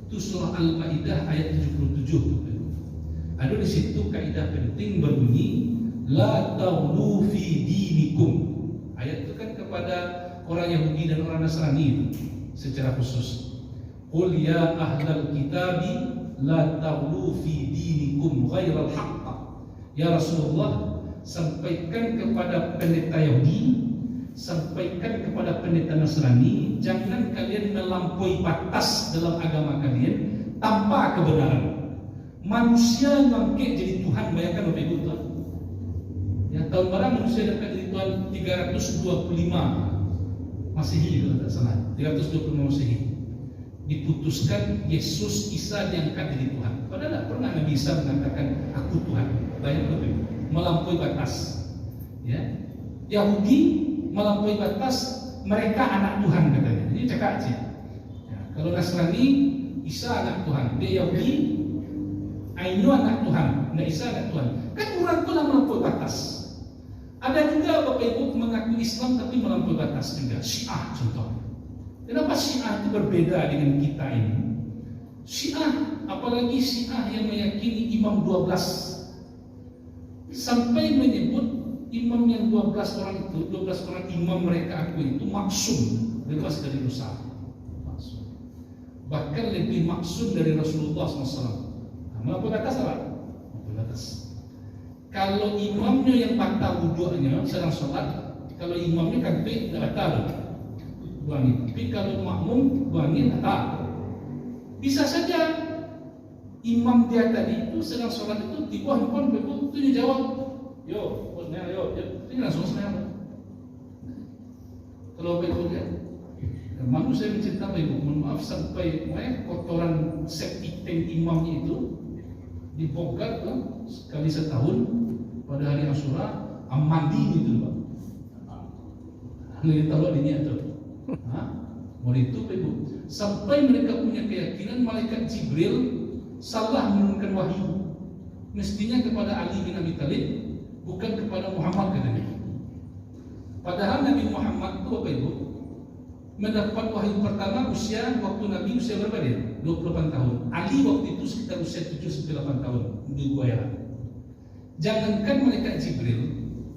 itu surah Al-Maidah ayat 77. Ada di situ kaidah penting berbunyi la taghlu fi dinikum. Ayat itu kan kepada orang Yahudi dan orang Nasrani itu secara khusus. Qul ya ahlal kitabi la taghlu fi dinikum ghairal haqq. Ya Rasulullah, sampaikan kepada pendeta Yahudi, sampaikan kepada pendeta Nasrani, jangan kalian melampaui batas dalam agama kalian tanpa kebenaran. Manusia bangkit jadi Tuhan, bayangkan Bapak Ibu Tuhan. Ya, tahun berapa manusia dapat jadi Tuhan? 325 Masehi kalau tidak salah. 325 Masehi. Diputuskan Yesus Isa diangkat jadi Tuhan. Padahal tidak pernah Nabi Isa mengatakan aku Tuhan. Bayangkan Bapak Ibu, melampaui batas. Ya. Yahudi melampaui batas, mereka anak Tuhan katanya. Ini cakap aja. Ya, kalau Nasrani, Isa anak Tuhan. Dia Yahudi, Ainu anak Tuhan, Isa anak Tuhan. Kan orang itu melampaui batas. Ada juga Bapak Ibu mengaku Islam tapi melampaui batas juga. Syiah contoh. Kenapa Syiah itu berbeda dengan kita ini? Syiah, apalagi Syiah yang meyakini Imam 12, sampai menyebut imam yang 12 orang itu, 12 orang imam mereka akui itu maksum, bebas dari dosa. Maksum. Bahkan lebih maksum dari Rasulullah SAW. Melampaui batas apa? Melampaui batas. Kalau imamnya yang batal wudunya sedang sholat, kalau imamnya kan tidak batal, buangin. Tapi kalau makmum buangin batal. Bisa saja imam dia tadi itu sedang sholat itu tiba handphone begitu dia jawab, yo, ini langsung selesai. Kalau begitu dia, manusia mencinta Ibu, mohon maaf sampai kotoran septic tank imamnya itu dibongkar tuh sekali setahun pada hari Asyura, mandi gitu Pak. Ini tahu ini atau? Mau itu Ibu, sampai mereka punya keyakinan malaikat Jibril salah menurunkan wahyu. Mestinya kepada Ali bin Abi Thalib, bukan kepada Muhammad katanya. Padahal Nabi Muhammad itu Bapak Ibu mendapat wahyu pertama usia waktu Nabi usia berapa dia? 28 tahun. Ali waktu itu sekitar usia 7-8 tahun. Ya. Jangankan malaikat Jibril,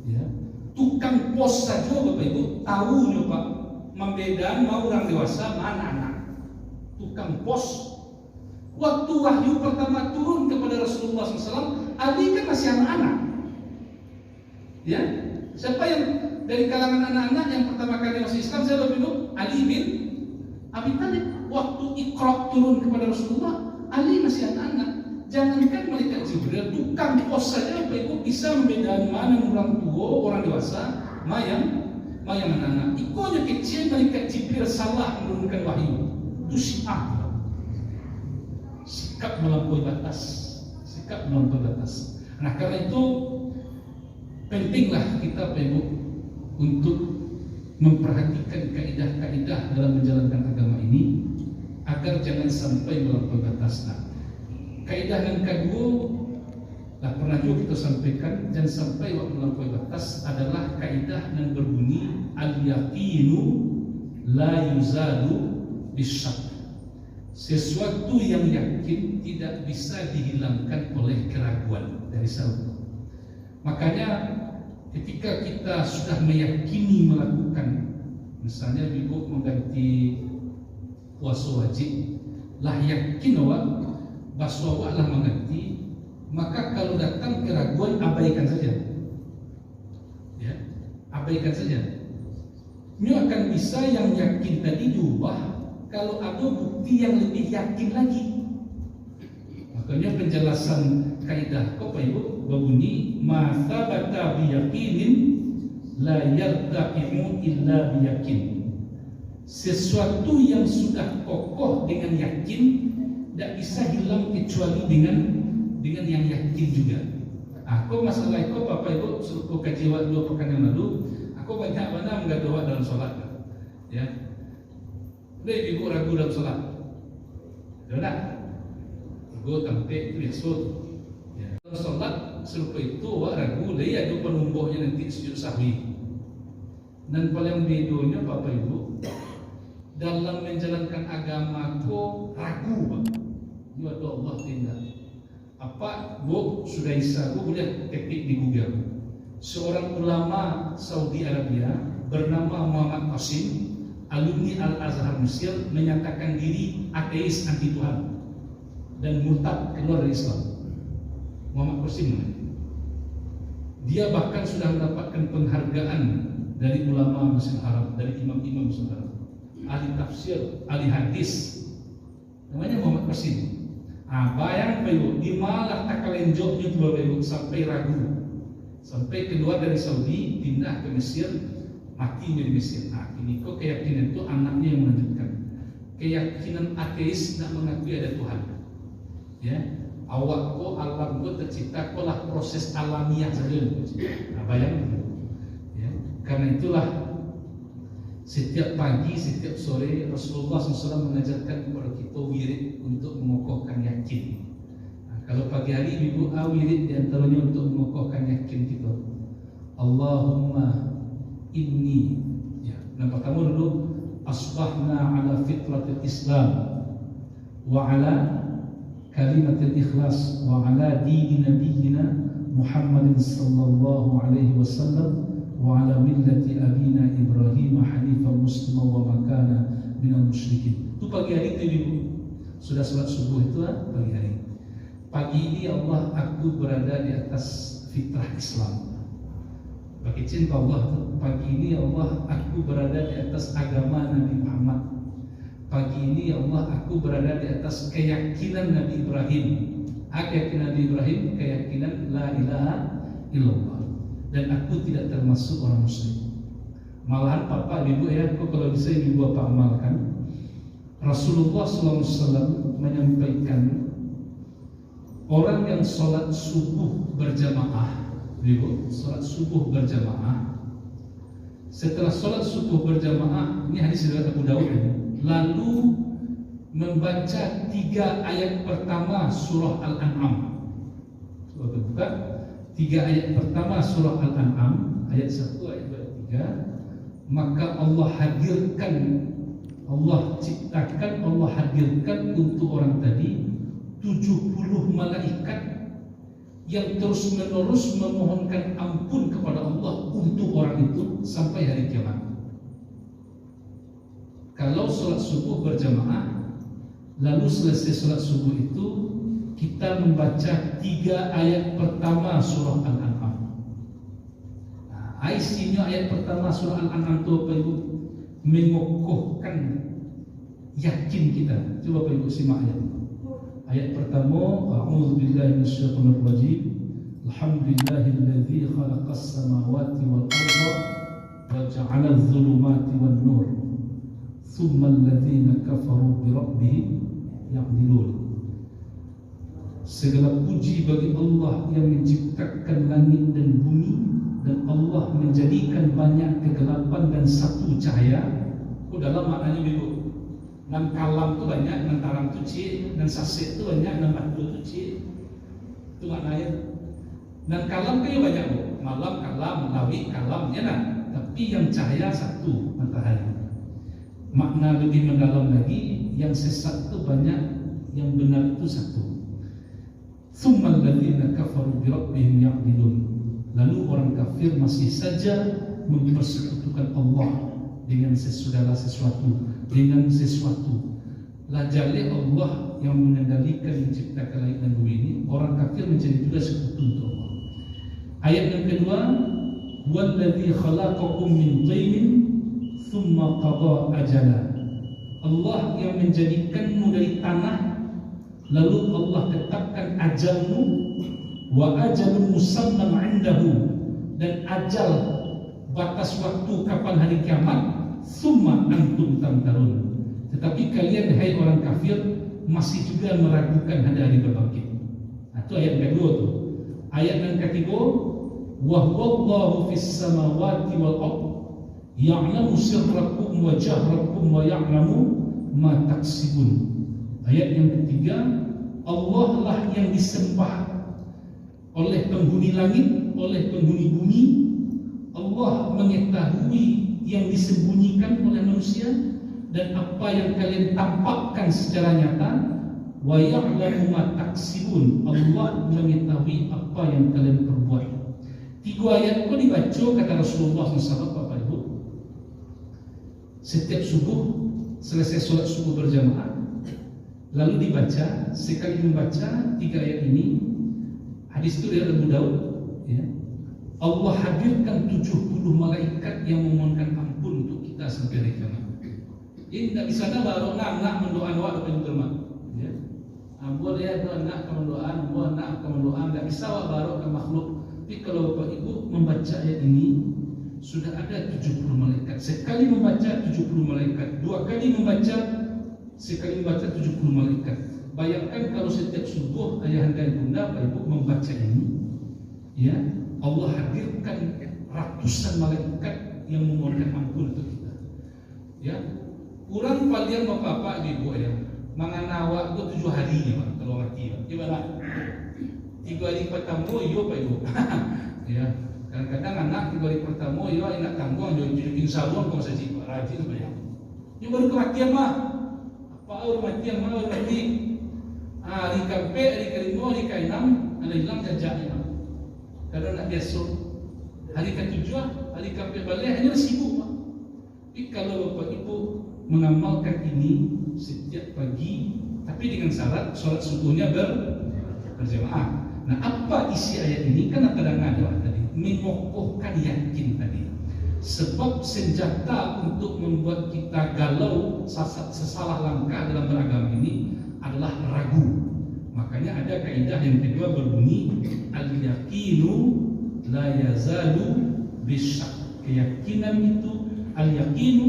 ya, tukang pos saja Bapak Ibu tahu nih Pak, membedakan mau orang dewasa mana anak. Tukang pos. Waktu wahyu pertama turun kepada Rasulullah SAW, Ali kan masih anak-anak. Ya, siapa yang dari kalangan anak-anak yang pertama kali masuk Islam? Saya bilang Ali bin Abi Thalib. Waktu Iqra turun kepada Rasulullah, Ali masih anak-anak. Jangankan malaikat Jibril, tukang pos saja Bapak Ibu bisa membedakan mana orang tua, orang dewasa, mayang anak-anak. Ikonya kecil malaikat Jibril salah menurunkan wahyu. Itu Syiah. Sikap melampaui batas. Sikap melampaui batas. Nah karena itu pentinglah kita Bapak Ibu untuk memperhatikan kaidah-kaidah dalam menjalankan agama ini agar jangan sampai melampaui batas. Nah, kaidah yang kedua, pernah juga kita sampaikan, jangan sampai waktu melampaui batas adalah kaidah yang berbunyi al-yaqinu la yuzadu bisyak. Sesuatu yang yakin tidak bisa dihilangkan oleh keraguan dari satu. Makanya ketika kita sudah meyakini melakukan, misalnya ibu mengganti puasa wajib, lah yakin awak bahwa Allah mengganti, maka kalau datang keraguan abaikan saja. Ya, abaikan saja. Ini akan bisa yang yakin tadi diubah kalau ada bukti yang lebih yakin lagi. Makanya penjelasan kaidah Bapak Ibu berbunyi ma thabata bi yaqinin la yartaqimu illa bi yaqin. Sesuatu yang sudah kokoh dengan yakin tidak bisa hilang kecuali dengan yang yakin juga. Aku masalah itu Bapak Ibu suruh kaji 2 pekan yang lalu, aku banyak mana enggak doa dalam sholat. Ya. Udah ibu ragu dalam sholat. Udah. Gue tampil itu yasud. Ya. Dalam sholat serupa itu ragu dia ada penumbuknya nanti sujud sahwi. Dan paling bedonya Bapak Ibu, dalam menjalankan agama kau ragu, ya Allah tidak. Apa bu sudah bisa, bu boleh ketik di Google. Seorang ulama Saudi Arabia bernama Muhammad Qasim, alumni Al-Azhar Mesir, menyatakan diri ateis anti Tuhan dan murtad keluar dari Islam. Muhammad Qasim, dia bahkan sudah mendapatkan penghargaan dari ulama Mesir Arab, dari imam-imam Mesir Arab, ahli tafsir, ahli hadis, namanya Muhammad Qasim. Bayang bayu, di malah tak kalenjoknya dua bayu sampai ragu, sampai keluar dari Saudi, pindah ke Mesir, mati di Mesir. Ini kok keyakinan itu anaknya yang melanjutkan. Keyakinan ateis tidak mengakui ada Tuhan. Ya, awak kok alam kok tercipta, kok lah proses alamiah saja. Bayang, ya, karena itulah setiap pagi, setiap sore Rasulullah SAW mengajarkan kepada kita wirid untuk mengokohkan yakin. Kalau pagi hari ibu wirid diantaranya untuk mengokohkan yakin kita. Allahumma inni, ya, yang pertama dulu asbahna ala fitratil Islam wa ala kalimatil ikhlas wa ala dini nabiyyina Muhammadin sallallahu alaihi wasallam wa ala millati abina Ibrahim hanifan muslima wa makana minal musyrikin. Itu pagi hari itu ibu. Sudah salat subuh itu pagi hari. Pagi ini Allah, aku berada di atas fitrah Islam. Bagi cinta Allah itu, pagi ini Allah, aku berada di atas agama Nabi Muhammad. Pagi ini Allah, aku berada di atas keyakinan Nabi Ibrahim. Keyakinan Nabi Ibrahim, keyakinan la ilaha illallah. Dan aku tidak termasuk orang muslim. Malahan papa ibu ya, kok kalau bisa ibu bapak amalkan. Rasulullah SAW menyampaikan orang yang sholat subuh berjamaah, ibu, sholat subuh berjamaah. Setelah sholat subuh berjamaah, ini hadis riwayat Abu Dawud ini, lalu membaca 3 ayat pertama surah Al-An'am. Coba buka 3 ayat pertama surah Al-An'am, ayat 1, ayat 2, ayat 3, maka Allah hadirkan, Allah ciptakan, Allah hadirkan untuk orang tadi 70 malaikat yang terus menerus memohonkan ampun kepada Allah untuk orang itu sampai hari kiamat. Kalau sholat subuh berjamaah, lalu selesai sholat subuh itu kita membaca 3 ayat pertama surah Al-An'am. Isinya ayat pertama surah Al-An'am itu apa ibu? Mengokohkan yakin kita. Coba apa ibu simak ayat. Ayat pertama, a'udzubillahi minasyaitonir rajim. Alhamdulillahilladzi khalaqas samawati wal arda wa ja'ala adh-dhulumati wan nur. Tsumma alladziina kafaru bi rabbihim ya'dilun. Segala puji bagi Allah yang menciptakan langit dan bumi, dan Allah menjadikan banyak kegelapan dan satu cahaya. Dalam maknanya ibu, nan kalam itu banyak, nan taram itu cik, nan sasih itu banyak, nan batu itu cik. Itu maknanya. Nan kalam kayak banyak bu, malam kalam, lawi kalam, ya nah. Tapi yang cahaya satu, matahari. Makna lebih mendalam lagi, yang sesat itu banyak, yang benar itu satu. Tsummal ladzina kafaru bi rabbihim ya'dilun. Lalu orang kafir masih saja mempersekutukan Allah dengan segala sesuatu, dengan sesuatu. Lajali Allah yang mengendalikan menciptakan langit dan bumi ini, orang kafir menjadi juga sekutu untuk Allah. Ayat yang kedua, walladzi khalaqakum min thinin tsumma qada ajala. Allah yang menjadikanmu dari tanah, lalu Allah tetapkan ajalmu, wa ajalun musamman 'indahu, dan ajal batas waktu kapan hari kiamat, summa antum tamtarun. Tetapi kalian hai orang kafir masih juga meragukan ada hari berbangkit. Itu ayat kedua tuh. Ayat yang ketiga, wa huwallahu fis samawati wal ardh ya'lamu sirrakum wa jahrakum wa ya'lamu ma taksibun. Ayat yang ketiga, Allah lah yang disembah oleh penghuni langit, oleh penghuni bumi. Allah mengetahui yang disembunyikan oleh manusia dan apa yang kalian tampakkan secara nyata, wa ya'lamu ma taksibun, Allah mengetahui apa yang kalian perbuat. 3 ayat itu dibaca kata Rasulullah SAW, Bapak Ibu, setiap subuh, selesai sholat subuh berjamaah, lalu dibaca, sekali membaca 3 ayat ini. Hadis itu dari Abu Daud, ya. Allah hadirkan 70 malaikat yang memohonkan ampun untuk kita sampai hari kiamat. Ini tidak bisa baru nak mendoakan wa pintu mak. Ya. Boleh ya doa nak kemendoaan, buah nak kemendoaan, tidak bisa baru ke makhluk. Tapi kalau Bapak Ibu membaca ayat ini, sudah ada 70 malaikat. Sekali membaca 70 malaikat, 2 kali membaca, sekali membaca 70 malaikat. Bayangkan kalau setiap subuh ayahanda ibunda Bapak Ibu membaca ini, ya, Allah hadirkan ratusan malaikat yang memohonkan ampun untuk kita. Ya, kurang paling bapak ibu ya, manganawa itu 7 hari ya, kalau mati. Gimana? 3 hari pertama yo Pak Ibu. Ya, kadang-kadang anak 3 hari pertama yo enak tanggung yo jadi salon kau saja rajin Pak ya. Yo baru kematian mah. Apa kematian mah mati. Hari ke-4, hari ke-5, hari ke-6 ada hilang jejaknya. Kalau nak besok hari ke-7, hari ke-4 balik hanya sibuk. Tapi kalau Bapak Ibu mengamalkan ini setiap pagi, tapi dengan syarat sholat subuhnya berjamaah. Nah, apa isi ayat ini? Kan kadang-kadang tadi mengokohkan yakin tadi. Sebab senjata untuk membuat kita galau, sesalah langkah dalam beragama ini adalah ragu. Makanya ada kaidah yang kedua berbunyi al-yaqinu la yazalu bisyak. Keyakinan itu al-yaqinu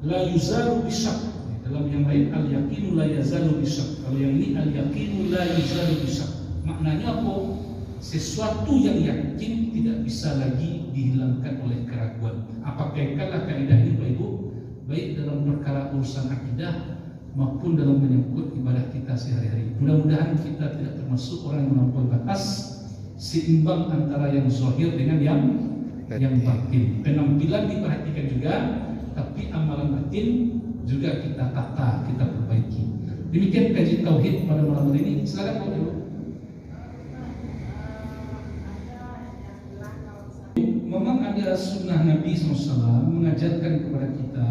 la yuzalu bisyak. Dalam yang lain al-yaqinu la yazalu bisyak. Kalau yang ini al-yaqinu la yuzalu bisyak. Maknanya apa? Sesuatu yang yakin tidak bisa lagi dihilangkan oleh keraguan. Apa kaitkanlah kaidah ini Bapak Ibu, baik dalam perkara urusan akidah maupun dalam menyangkut ibadah kita sehari-hari. Mudah-mudahan kita tidak termasuk orang yang melampaui batas, seimbang antara yang zahir dengan yang batin. Penampilan diperhatikan juga, tapi amalan batin juga kita tata, kita perbaiki. Demikian kaji tauhid pada malam hari ini. Silakan Pak Ibu. Memang ada sunnah Nabi SAW mengajarkan kepada kita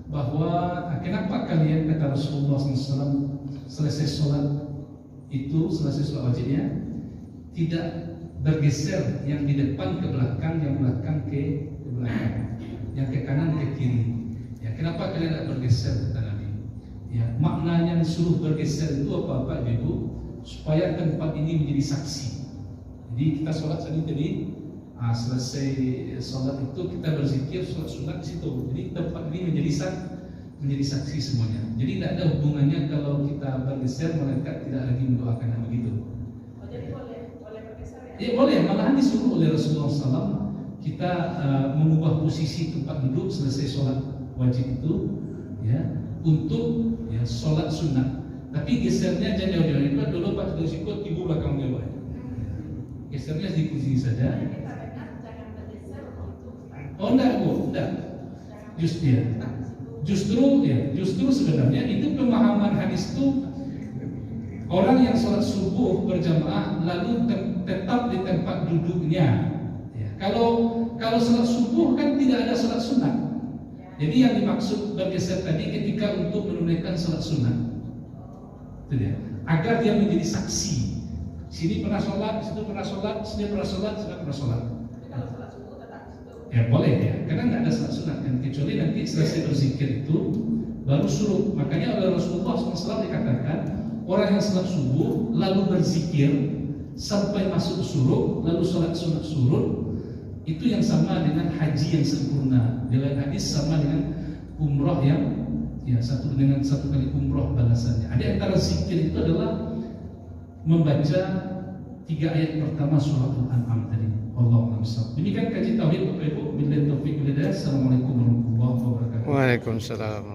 bahwa kenapa kalian, kata Rasulullah SAW, selesai sholat wajibnya tidak bergeser yang di depan ke belakang, yang belakang ke belakang, yang ke kanan ke kiri. Ya, kenapa kalian tidak bergeser, kata Nabi? Ya, maknanya disuruh bergeser itu apa Ibu? Supaya tempat ini menjadi saksi. Jadi kita sholat tadi. Selesai sholat itu kita berzikir, sholat sunat di situ. Jadi tempat ini menjadi saksi semuanya. Jadi tidak ada hubungannya kalau kita bergeser malaikat tidak lagi mendoakan begitu. Oh, jadi boleh bergeser ya? Ya boleh, malahan disuruh oleh Rasulullah SAW kita mengubah posisi tempat duduk selesai sholat wajib itu, ya, untuk ya sholat sunat. Tapi gesernya jangan jauh-jauh. Itu dulu Pak Dosiko tibu belakang dia. Gesernya di kursi saja. Oh enggak Bu, enggak. Justru sebenarnya itu pemahaman hadis itu, orang yang sholat subuh berjamaah lalu tetap di tempat duduknya. Ya. Kalau sholat subuh kan tidak ada sholat sunat. Jadi yang dimaksud bergeser tadi ketika untuk menunaikan sholat sunat, itu dia. Agar dia menjadi saksi. Sini pernah sholat, situ pernah sholat, sini pernah sholat, sini pernah sholat. Ya boleh ya, karena nggak ada sholat sunat kan, kecuali nanti selesai berzikir itu baru suruh. Makanya oleh Rasulullah SAW dikatakan orang yang sholat subuh lalu berzikir sampai masuk suruk lalu sholat sunat surut, itu yang sama dengan haji yang sempurna. Di lain hadis sama dengan umroh yang satu kali umroh balasannya. Ada antara zikir itu adalah membaca 3 ayat pertama surah Al-An'am tadi. Allahu a'lam. Demikian kaji tauhid Bapak Ibu. Billahi taufiq wal hidayah. Assalamualaikum warahmatullahi wabarakatuh. Waalaikumsalam.